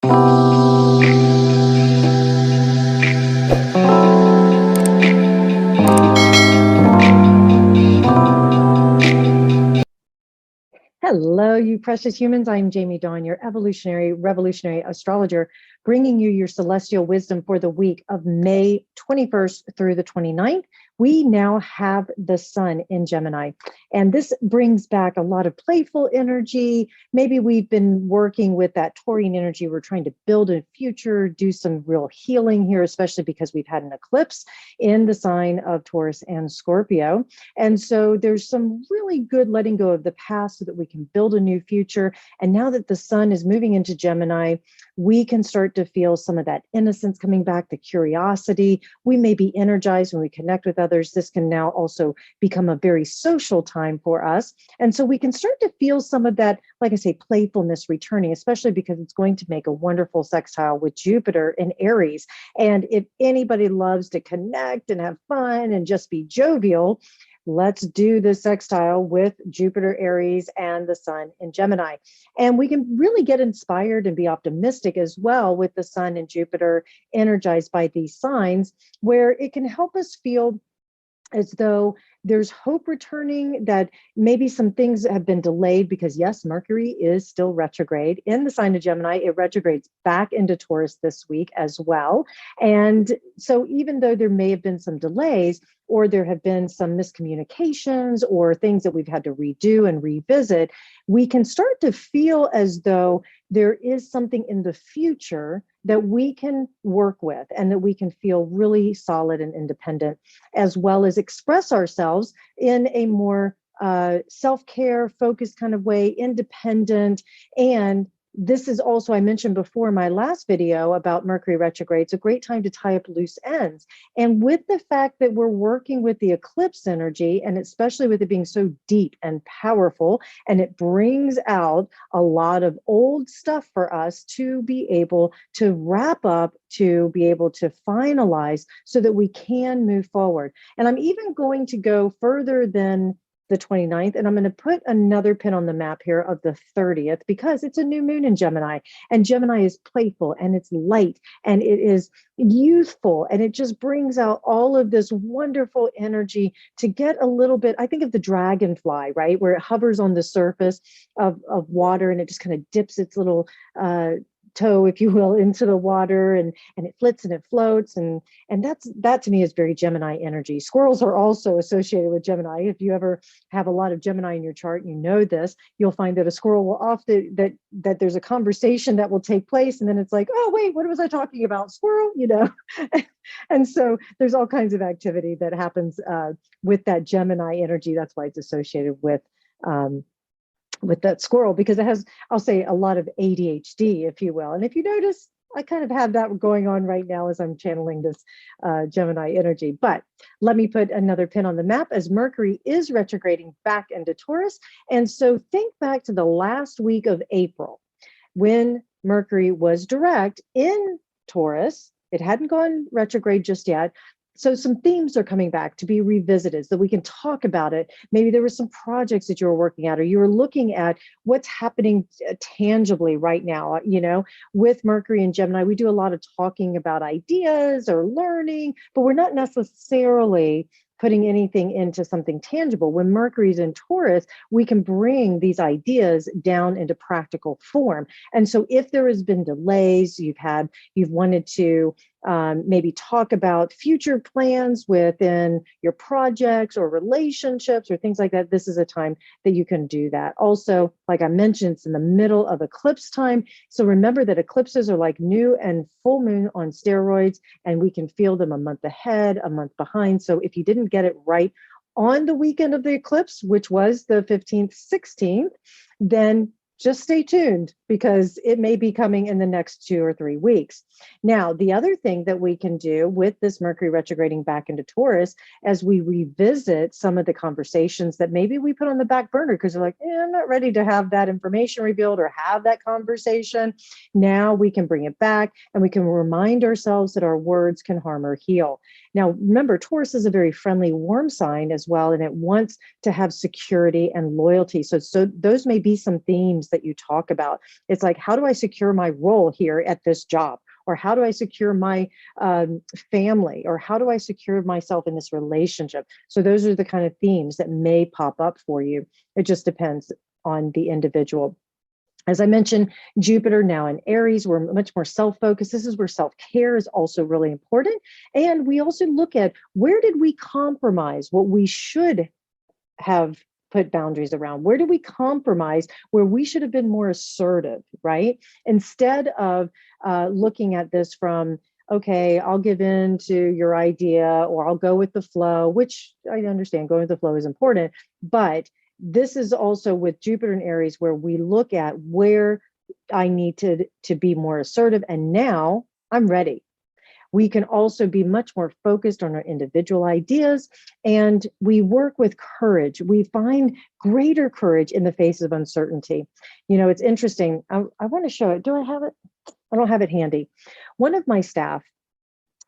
Hello, you precious humans. I'm Jamie Dawn, your evolutionary, revolutionary astrologer, bringing you your celestial wisdom for the week of May 21st through the 29th. We now have the sun in Gemini, and this brings back a lot of playful energy. Maybe we've been working with that Taurine energy. We're trying to build a future, do some real healing here, especially because we've had an eclipse in the sign of Taurus and Scorpio. And so there's some really good letting go of the past so that we can build a new future. And now that the sun is moving into Gemini, we can start to feel some of that innocence coming back, the curiosity. We may be energized when we connect with others. This can now also become a very social time for us. And so we can start to feel some of that, like I say, playfulness returning, especially because it's going to make a wonderful sextile with Jupiter in Aries. And if anybody loves to connect and have fun and just be jovial, let's do the sextile with Jupiter, Aries, and the sun in Gemini. And we can really get inspired and be optimistic as well with the sun and Jupiter energized by these signs, where it can help us feel as though there's hope returning, that maybe some things have been delayed because yes, Mercury is still retrograde in the sign of Gemini. It retrogrades back into Taurus this week as well. And so even though there may have been some delays, or there have been some miscommunications or things that we've had to redo and revisit, we can start to feel as though there is something in the future that we can work with and that we can feel really solid and independent, as well as express ourselves in a more self-care focused kind of way, independent. And this is also, I mentioned before in my last video about Mercury retrograde, it's a great time to tie up loose ends. And with the fact that we're working with the eclipse energy, and especially with it being so deep and powerful, and it brings out a lot of old stuff for us to be able to wrap up, to be able to finalize so that we can move forward. And I'm even going to go further than the 29th, and I'm going to put another pin on the map here of the 30th, because it's a new moon in Gemini, and Gemini is playful and it's light and it is youthful, and it just brings out all of this wonderful energy to get a little bit, I think of the dragonfly, right, where it hovers on the surface of water and it just kind of dips its little toe, if you will, into the water, and it flits and it floats, and that to me is very Gemini energy. Squirrels are also associated with Gemini. If you ever have a lot of Gemini in your chart, you know this, you'll find that a squirrel will often that there's a conversation that will take place, and then it's like, oh wait, what was I talking about? Squirrel, you know. And so there's all kinds of activity that happens with that Gemini energy. That's why it's associated with that squirrel, because it has, I'll say, a lot of ADHD, if you will. And if you notice, I kind of have that going on right now as I'm channeling this Gemini energy. But let me put another pin on the map, as Mercury is retrograding back into Taurus. And so think back to the last week of April when Mercury was direct in Taurus. It hadn't gone retrograde just yet. So some themes are coming back to be revisited so that we can talk about it. Maybe there were some projects that you were working at, or you were looking at what's happening tangibly right now. You know, with Mercury and Gemini, we do a lot of talking about ideas or learning, but we're not necessarily putting anything into something tangible. When Mercury's in Taurus, we can bring these ideas down into practical form. And so if there has been delays, you've wanted to maybe talk about future plans within your projects or relationships or things like that, this is a time that you can do that. Also, like I mentioned, it's in the middle of eclipse time. So remember that eclipses are like new and full moon on steroids, and we can feel them a month ahead, a month behind. So if you didn't get it right on the weekend of the eclipse, which was the 15th, 16th, then just stay tuned, because it may be coming in the next 2 or 3 weeks. Now, the other thing that we can do with this Mercury retrograding back into Taurus, as we revisit some of the conversations that maybe we put on the back burner because we're like, I'm not ready to have that information revealed or have that conversation. Now we can bring it back and we can remind ourselves that our words can harm or heal. Now, remember, Taurus is a very friendly, warm sign as well, and it wants to have security and loyalty. So those may be some themes that you talk about. It's like, how do I secure my role here at this job? Or how do I secure my family? Or how do I secure myself in this relationship? So those are the kind of themes that may pop up for you. It just depends on the individual. As I mentioned, Jupiter now in Aries, we're much more self-focused. This is where self-care is also really important. And we also look at, where did we compromise what we should have put boundaries around? Where do we compromise where we should have been more assertive, right? Instead of looking at this from, okay, I'll give in to your idea, or I'll go with the flow, which I understand going with the flow is important, but this is also with Jupiter and Aries where we look at where I need to be more assertive, and now I'm ready. We can also be much more focused on our individual ideas, and we work with courage. We find greater courage in the face of uncertainty. You know, it's interesting. I want to show it. Do I have it? I don't have it handy. One of my staff,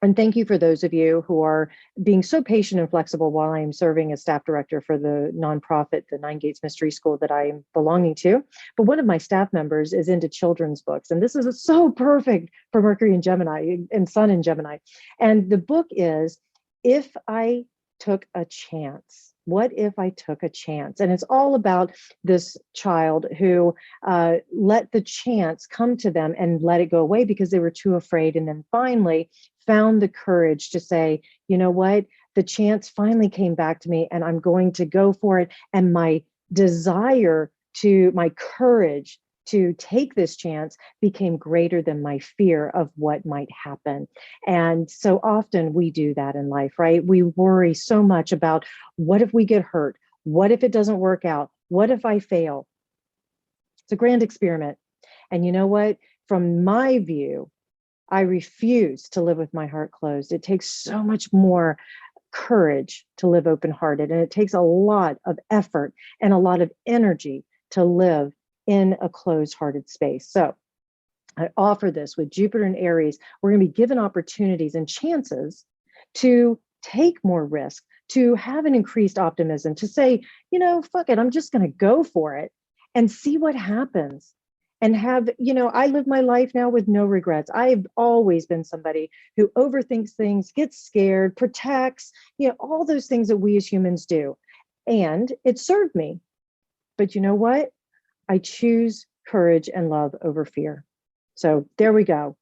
and thank you for those of you who are being so patient and flexible while I'm serving as staff director for the nonprofit, the Nine Gates Mystery School that I'm belonging to. But one of my staff members is into children's books. And this is so perfect for Mercury and Gemini and Sun in Gemini. And the book is If I Took a Chance. What if I took a chance? And it's all about this child who let the chance come to them and let it go away because they were too afraid. And then finally found the courage to say, you know what? The chance finally came back to me and I'm going to go for it. And my desire my courage to take this chance became greater than my fear of what might happen. And so often we do that in life, right? We worry so much about, what if we get hurt? What if it doesn't work out? What if I fail? It's a grand experiment. And you know what? From my view, I refuse to live with my heart closed. It takes so much more courage to live open-hearted, and it takes a lot of effort and a lot of energy to live in a closed-hearted space. So I offer this with Jupiter and Aries. We're going to be given opportunities and chances to take more risk, to have an increased optimism, to say, you know, fuck it, I'm just going to go for it and see what happens. And have, you know, I live my life now with no regrets. I've always been somebody who overthinks things, gets scared, protects, you know, all those things that we as humans do. And it served me. But you know what? I choose courage and love over fear. So there we go.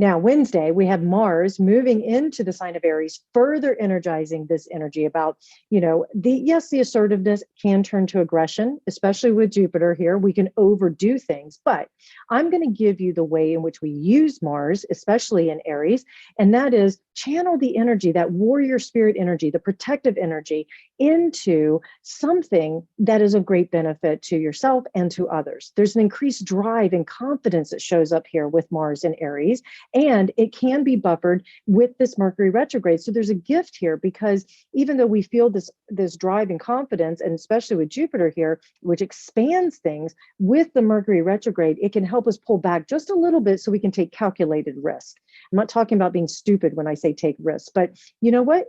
Now, Wednesday, we have Mars moving into the sign of Aries, further energizing this energy about, you know, the assertiveness can turn to aggression, especially with Jupiter here. We can overdo things, but I'm going to give you the way in which we use Mars, especially in Aries, and that is channel the energy, that warrior spirit energy, the protective energy, into something that is of great benefit to yourself and to others. There's an increased drive and confidence that shows up here with Mars in Aries. And it can be buffered with this Mercury retrograde. So there's a gift here, because even though we feel this drive and confidence, and especially with Jupiter here, which expands things, with the Mercury retrograde, it can help us pull back just a little bit so we can take calculated risk. I'm not talking about being stupid when I say take risks, but you know what?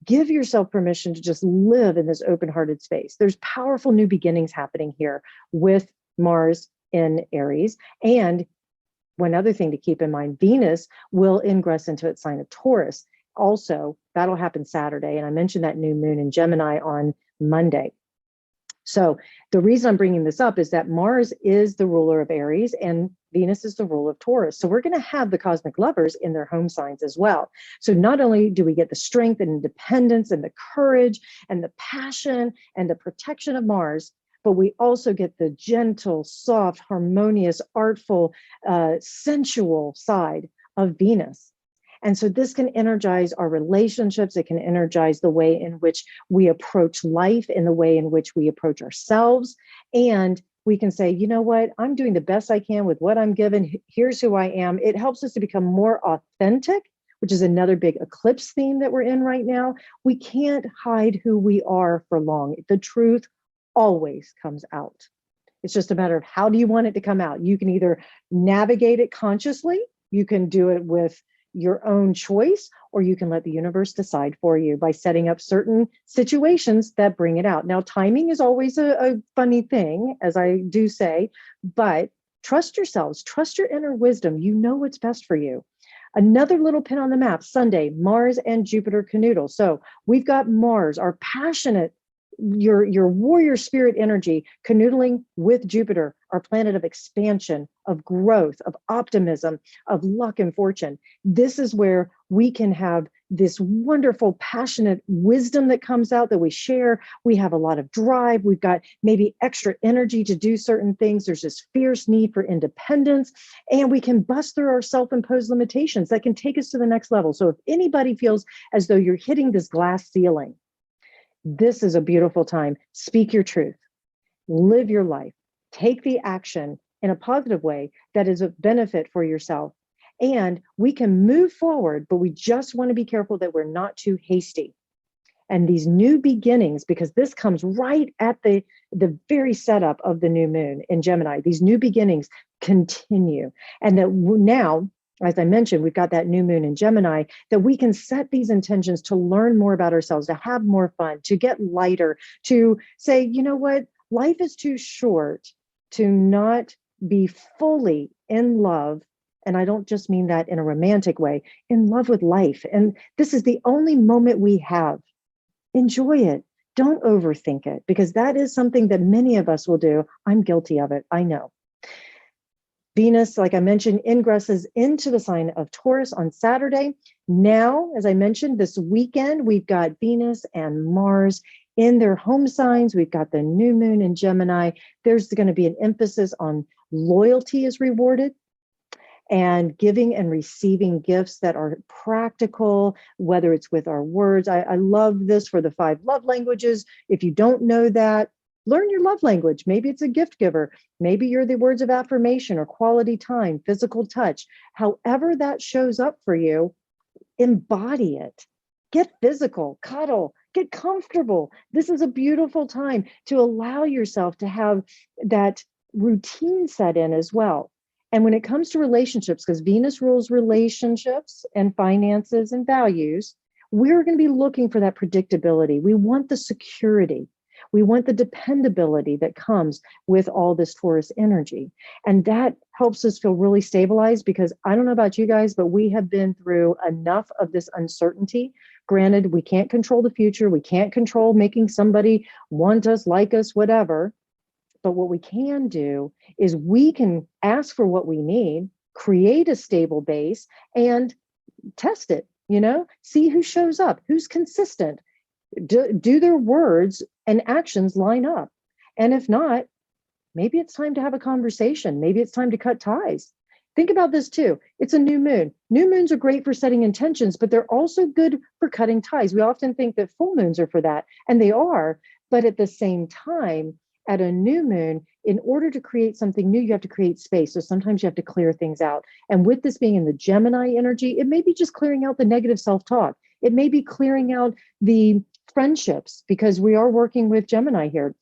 Give yourself permission to just live in this open-hearted space. There's powerful new beginnings happening here with Mars in Aries. And one other thing to keep in mind, Venus will ingress into its sign of Taurus. Also, that'll happen Saturday. And I mentioned that new moon in Gemini on Monday. So the reason I'm bringing this up is that Mars is the ruler of Aries and Venus is the ruler of Taurus. So we're going to have the cosmic lovers in their home signs as well. So not only do we get the strength and independence and the courage and the passion and the protection of Mars, but we also get the gentle, soft, harmonious, artful, sensual side of Venus. And so this can energize our relationships. It can energize the way in which we approach life, in the way in which we approach ourselves. And we can say, you know what, I'm doing the best I can with what I'm given. Here's who I am. It helps us to become more authentic, which is another big eclipse theme that we're in right now. We can't hide who we are for long. The truth always comes out. It's just a matter of how do you want it to come out? You can either navigate it consciously, you can do it with your own choice, or you can let the universe decide for you by setting up certain situations that bring it out. Now, timing is always a funny thing, as I do say, but trust yourselves, trust your inner wisdom. You know what's best for you. Another little pin on the map, Sunday, Mars and Jupiter canoodle. So we've got Mars, our passionate, your warrior spirit energy, canoodling with Jupiter, our planet of expansion, of growth, of optimism, of luck and fortune. This is where we can have this wonderful, passionate wisdom that comes out that we share. We have a lot of drive. We've got maybe extra energy to do certain things. There's this fierce need for independence, and we can bust through our self-imposed limitations that can take us to the next level. So if anybody feels as though you're hitting this glass ceiling, this is a beautiful time. Speak your truth, live your life, take the action in a positive way that is of benefit for yourself. And we can move forward, but we just want to be careful that we're not too hasty. And these new beginnings, because this comes right at the very setup of the new moon in Gemini, these new beginnings continue. And that now, as I mentioned, we've got that new moon in Gemini, that we can set these intentions to learn more about ourselves, to have more fun, to get lighter, to say, you know what, life is too short to not be fully in love. And I don't just mean that in a romantic way, in love with life. And this is the only moment we have. Enjoy it. Don't overthink it, because that is something that many of us will do. I'm guilty of it. I know. Venus, like I mentioned, ingresses into the sign of Taurus on Saturday. Now, as I mentioned, this weekend, we've got Venus and Mars in their home signs. We've got the new moon in Gemini. There's going to be an emphasis on loyalty is rewarded, and giving and receiving gifts that are practical, whether it's with our words. I love this for the 5 love languages. If you don't know that, learn your love language. Maybe it's a gift giver. Maybe you're the words of affirmation or quality time, physical touch. However that shows up for you, embody it. Get physical, cuddle, get comfortable. This is a beautiful time to allow yourself to have that routine set in as well. And when it comes to relationships, because Venus rules relationships and finances and values, we're going to be looking for that predictability. We want the security. We want the dependability that comes with all this Taurus energy. And that helps us feel really stabilized, because I don't know about you guys, but we have been through enough of this uncertainty. Granted, we can't control the future. We can't control making somebody want us, like us, whatever. But what we can do is we can ask for what we need, create a stable base, and test it, see who shows up, who's consistent. Do their words and actions line up? And if not, maybe it's time to have a conversation. Maybe it's time to cut ties. Think about this too. It's a new moon. New moons are great for setting intentions, but they're also good for cutting ties. We often think that full moons are for that, and they are. But at the same time, at a new moon, in order to create something new, you have to create space. So sometimes you have to clear things out. And with this being in the Gemini energy, it may be just clearing out the negative self-talk. It may be clearing out the friendships, because we are working with Gemini here.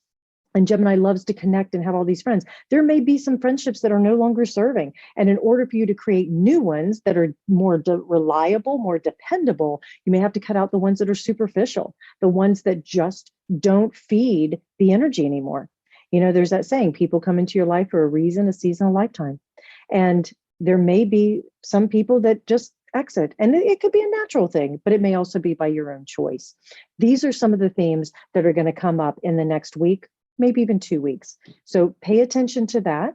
And Gemini loves to connect and have all these friends. There may be some friendships that are no longer serving. And in order for you to create new ones that are more reliable, more dependable, you may have to cut out the ones that are superficial, the ones that just don't feed the energy anymore. There's that saying, people come into your life for a reason, a season, a lifetime. And there may be some people that just exit, and it could be a natural thing, but it may also be by your own choice. These are some of the themes that are going to come up in the next week, maybe even 2 weeks. So pay attention to that.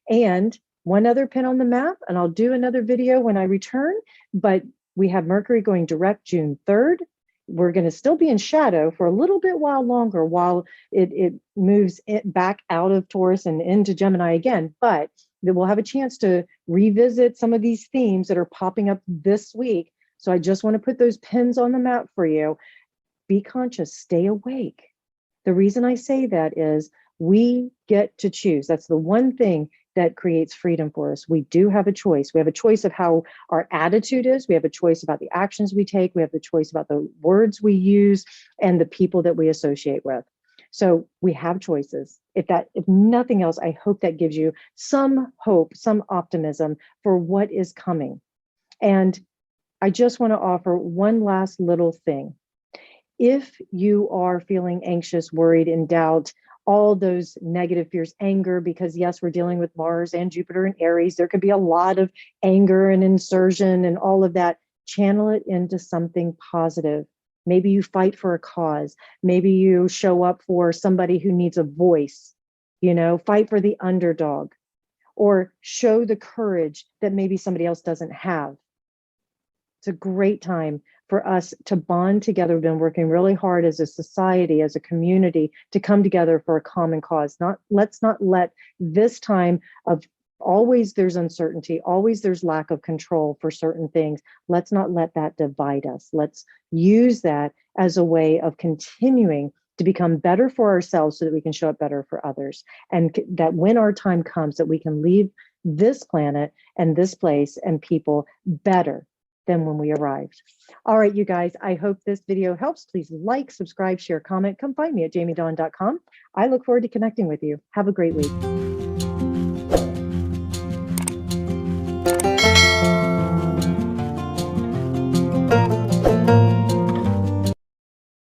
And one other pin on the map, and I'll do another video when I return, but we have Mercury going direct June 3rd. We're going to still be in shadow for a little bit while longer while it moves back out of Taurus and into Gemini again, but we'll have a chance to revisit some of these themes that are popping up this week. So I just want to put those pins on the map for you. Be conscious, stay awake. The reason I say that is We get to choose. That's the one thing that creates freedom for us. We do have a choice. We have a choice of how our attitude is. We have a choice about the actions we take. We have the choice about the words we use and the people that we associate with. So we have choices. If nothing else, I hope that gives you some hope, some optimism for what is coming. And I just want to offer one last little thing. If you are feeling anxious, worried, in doubt, all those negative fears, anger, because yes, we're dealing with Mars and Jupiter and Aries. There could be a lot of anger and insurgent and all of that. Channel it into something positive. Maybe you fight for a cause. Maybe you show up for somebody who needs a voice, fight for the underdog, or show the courage that maybe somebody else doesn't have. It's a great time for us to bond together. We've been working really hard as a society, as a community, to come together for a common cause. Let's not let this time of always there's uncertainty, always there's lack of control for certain things. Let's not let that divide us. Let's use that as a way of continuing to become better for ourselves so that we can show up better for others. And that when our time comes, that we can leave this planet and this place and people better than when we arrived. All right, you guys, I hope this video helps. Please like, subscribe, share, comment. Come find me at jamiedawn.com. I look forward to connecting with you. Have a great week.